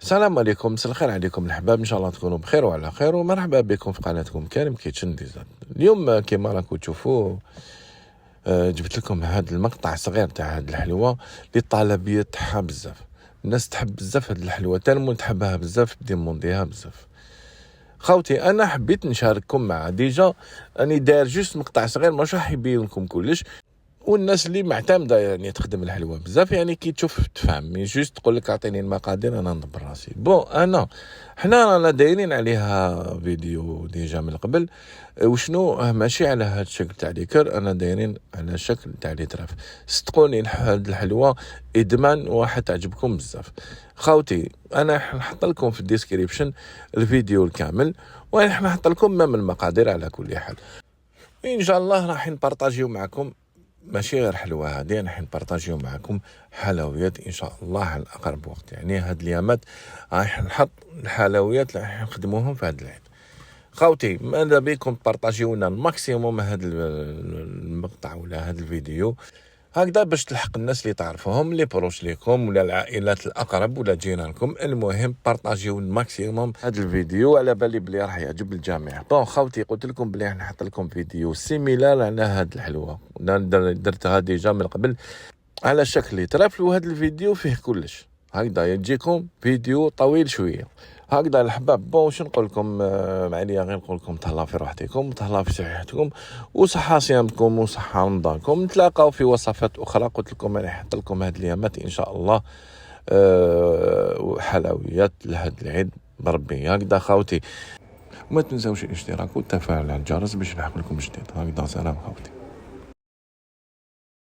السلام عليكم، مساء الخير عليكم الحباب، ان شاء الله تكونوا بخير وعلى خير، ومرحبا بكم في قناتكم كريم كيتشن ديزاين. اليوم كما راكم تشوفوا جبت لكم هذا المقطع الصغير تاع هذه الحلوه اللي الطلبيه تاعها بزاف. الناس تحب بزاف هذه الحلوه، تالمون تحبها بزاف، بدي مونديها بزاف. خوتي انا حبيت نشارككم مع ديجا، اني داير جوست مقطع صغير مش راح يبين لكم كلش، والناس اللي معتمده يعني تخدم الحلوى بزاف يعني كي تشوف تفهم، مي جوست تقول لك اعطيني المقادير انا ندبر راسي. حنا رانا دايرين عليها فيديو ديجا من قبل، وشنو ماشي على هذا الشكل تاع ليكر، انا دايرين على الشكل تاع ليتراف. صدقوني هاد الحلوى ادمان واحد تعجبكم بزاف. خاوتي انا نحط لكم في الديسكريبشن الفيديو الكامل، ونحن نحط لكم من المقادير على كل حال. ان شاء الله راح نبارطاجيو معكم ماشي غير حلوة هذه، راح نبارطاجيو معكم حلويات ان شاء الله على اقرب وقت. يعني هاد اليامات راح نحط الحلويات اللي راح نخدموهم في هاد العيد. خوتي ماذا بكم تبارطاجيو لنا الماكسيموم هاد المقطع ولا هاد الفيديو هكذا باش تلحق الناس اللي تعرفوهم، اللي بروش ليكم ولا العائلات الاقرب ولا جيرانكم. المهم بارطاجيو الماكسيموم هذا الفيديو، على بالي بلي راح يعجب الجميع. خوتي قلت لكم بلي راح نحط لكم فيديو سيميلار على هذه الحلوه، درتها ديجا من قبل على شكل ترافل، وهذا الفيديو فيه كلش هكذا يجيكم فيديو طويل شويه هكذا الحباب. واش نقول لكم معليا غير نقول لكم تهلاو في راحتكم، تهلاو في صحتكم، وصحه صيامكم وصحه رمضانكم. نتلاقاو في وصفات اخرى. قلت لكم انا نحط لكم هاد اليامات ان شاء الله حلويات لهاد العيد بربي هكذا. خاوتي وما تنساوش الاشتراك والتفاعل على الجرس باش نحمل لكم جديد هكذا. سلام خاوتي.